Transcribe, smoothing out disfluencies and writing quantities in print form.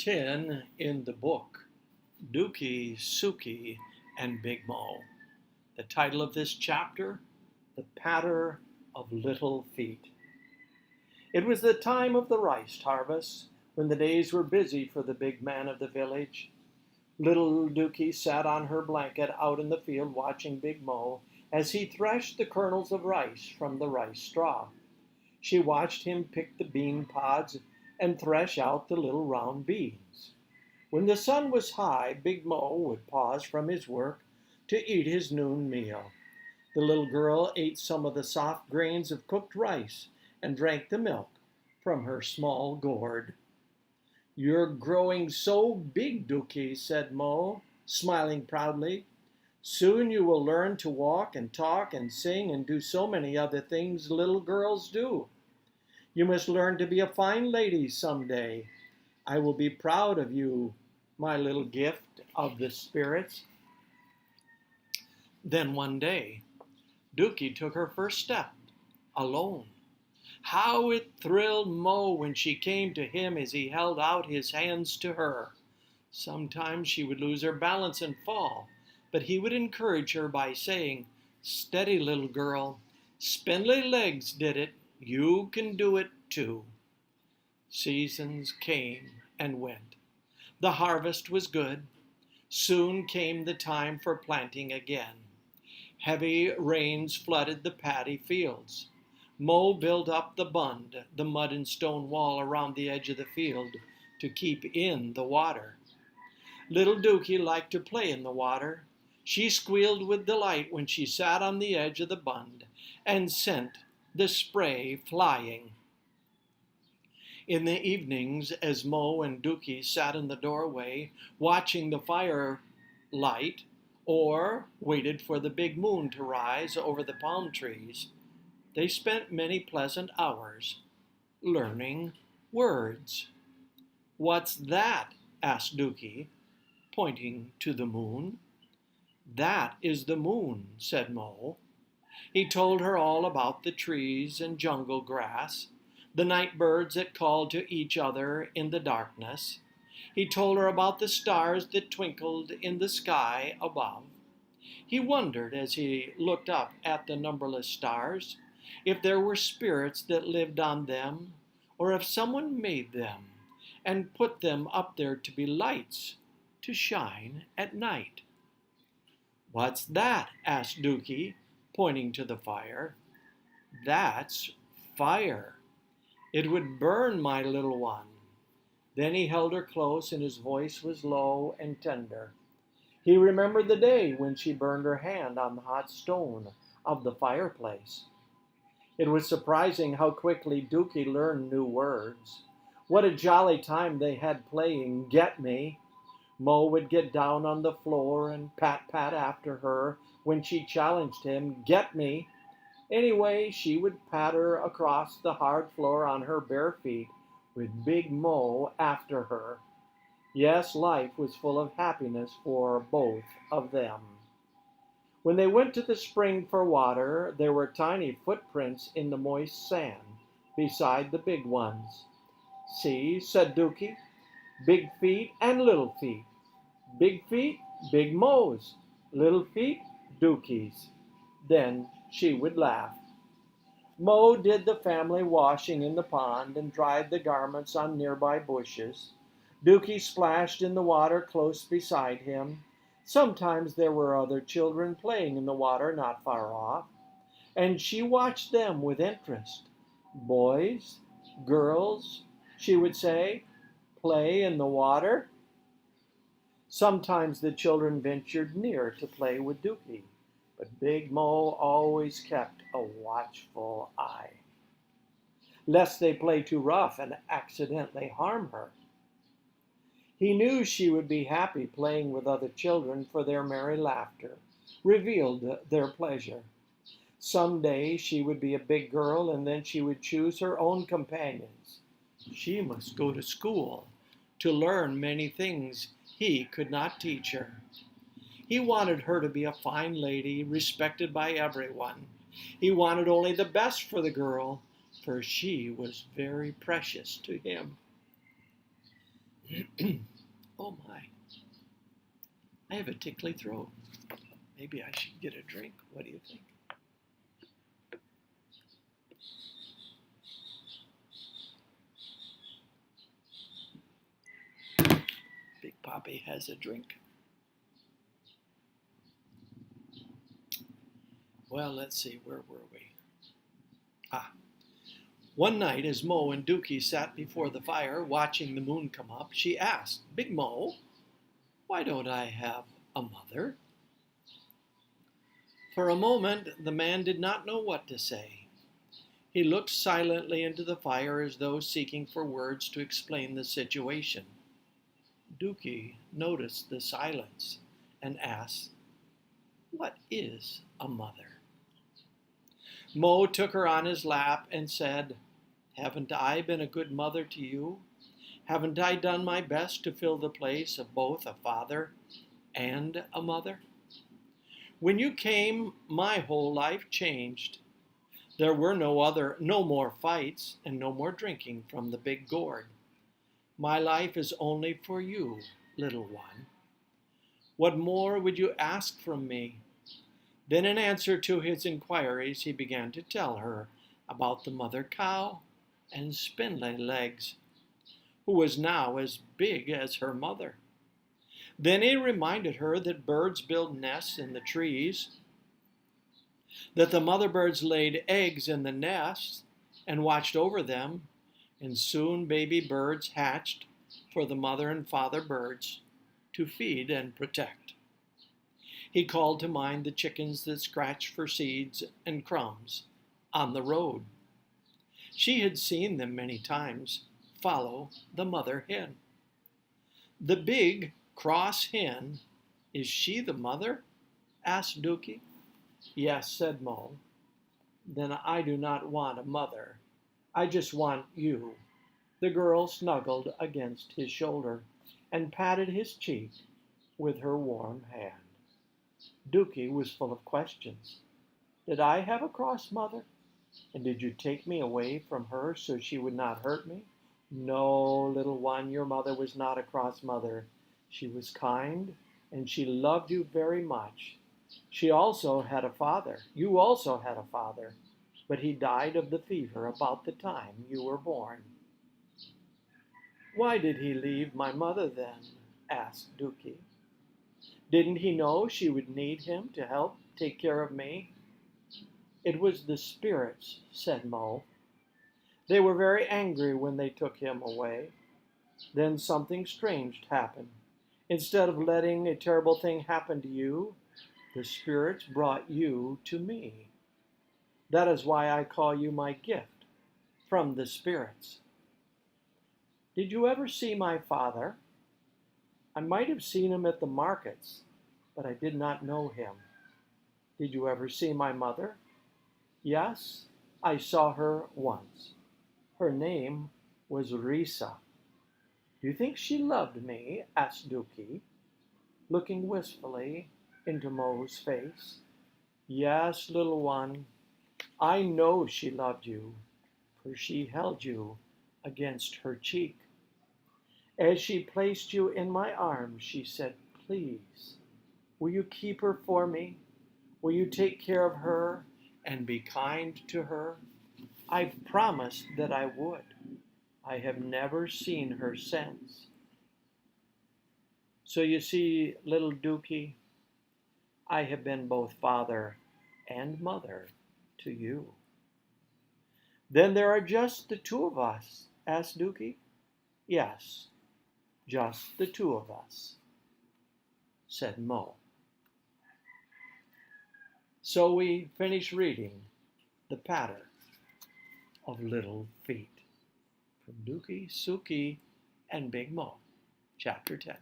10 in the book, Dookie, Sookie, and Big Mo. The title of this chapter, The Patter of Little Feet. It was the time of the rice harvest, when the days were busy for the big man of the village. Little Dookie sat on her blanket out in the field watching Big Mo as he threshed the kernels of rice from the rice straw. She watched him pick the bean pods and thresh out the little round beans. When the sun was high, Big Mo would pause from his work to eat his noon meal. The little girl ate some of the soft grains of cooked rice and drank the milk from her small gourd. "You're growing so big, Dookie," said Mo, smiling proudly. "Soon you will learn to walk and talk and sing and do so many other things little girls do. You must learn to be a fine lady some day. I will be proud of you, my little gift of the spirits." Then one day, Dookie took her first step, alone. How it thrilled Mo when she came to him as he held out his hands to her. Sometimes she would lose her balance and fall, but he would encourage her by saying, "Steady, little girl. Spindly legs did it. You can do it too." Seasons came and went. The harvest was good. Soon came the time for planting again. Heavy rains flooded the paddy fields. Mo built up the bund, the mud and stone wall around the edge of the field, to keep in the water. Little Dookie liked to play in the water. She squealed with delight when she sat on the edge of the bund and sent the spray flying. In the evenings, as Mo and Dookie sat in the doorway, watching the fire light, or waited for the big moon to rise over the palm trees, they spent many pleasant hours learning words. "What's that?" asked Dookie, pointing to the moon. "That is the moon," said Mo. He told her all about the trees and jungle grass, the night birds that called to each other in the darkness. He told her about the stars that twinkled in the sky above. He wondered, as he looked up at the numberless stars, if there were spirits that lived on them, or if someone made them and put them up there to be lights to shine at night. "What's that?" asked Dookie, pointing to the fire. "That's fire. It would burn my little one." Then he held her close, and his voice was low and tender. He remembered the day when she burned her hand on the hot stone of the fireplace. It was surprising how quickly Dookie learned new words. What a jolly time they had playing "Get Me." Mo would get down on the floor and pat after her when she challenged him, "Get me." Anyway, she would patter across the hard floor on her bare feet with Big Mo after her. Yes, life was full of happiness for both of them. When they went to the spring for water, there were tiny footprints in the moist sand beside the big ones. "See," said Dookie, "big feet and little feet. Big feet, Big Mo's. Little feet, Dookie's." Then she would laugh. Mo did the family washing in the pond and dried the garments on nearby bushes. Dookie splashed in the water close beside him. Sometimes there were other children playing in the water not far off, and she watched them with interest. "Boys, girls," she would say, "play in the water?" Sometimes the children ventured near to play with Dookie, but Big Mo always kept a watchful eye, lest they play too rough and accidentally harm her. He knew she would be happy playing with other children, for their merry laughter revealed their pleasure. Someday she would be a big girl, and then she would choose her own companions. She must go to school to learn many things he could not teach her. He wanted her to be a fine lady, respected by everyone. He wanted only the best for the girl, for she was very precious to him. Oh my, I have a tickly throat. Maybe I should get a drink. What do you think? Big Poppy has a drink. Well, let's see, where were we? One night, as Mo and Dookie sat before the fire watching the moon come up, she asked, Big Mo, why don't I have a mother? For a moment, the man did not know what to say. He looked silently into the fire as though seeking for words to explain the situation. Dookie noticed the silence and asked, What is a mother? Mo took her on his lap and said, Haven't I been a good mother to you? Haven't I done my best to fill the place of both a father and a mother? When you came, my whole life changed. There were no more fights and no more drinking from the big gourd. My life is only for you, little one. What more would you ask from me? Then in answer to his inquiries, he began to tell her about the mother cow and spindly legs, who was now as big as her mother. Then he reminded her that birds build nests in the trees, that the mother birds laid eggs in the nests and watched over them, and soon baby birds hatched for the mother and father birds to feed and protect. He called to mind the chickens that scratched for seeds and crumbs on the road. She had seen them many times follow the mother hen. The big, cross hen, is she the mother? Asked Dookie. Yes, said Mo. Then I do not want a mother. I just want you. The girl snuggled against his shoulder and patted his cheek with her warm hand. Dookie was full of questions. Did I have a cross mother? And did you take me away from her so she would not hurt me? No, little one, your mother was not a cross mother. She was kind, and she loved you very much. She also had a father. You also had a father, but he died of the fever about the time you were born. Why did he leave my mother then? Asked Dookie. Didn't he know she would need him to help take care of me? It was the spirits, said Mo. They were very angry when they took him away. Then something strange happened. Instead of letting a terrible thing happen to you, the spirits brought you to me. That is why I call you my gift from the spirits. Did you ever see my father? I might have seen him at the markets, but I did not know him. Did you ever see my mother? Yes, I saw her once. Her name was Risa. Do you think she loved me? Asked Dookie, looking wistfully into Mo's face. Yes, little one, I know she loved you, for she held you against her cheek. As she placed you in my arms, she said, Please, will you keep her for me? Will you take care of her and be kind to her? I've promised that I would. I have never seen her since. So you see, little Dookie, I have been both father and mother to you. Then there are just the two of us, asked Dookie. Yes, just the two of us, said Mo. So we finish reading The Patter of Little Feet from Dookie, Sookie, and Big Mo, Chapter 10.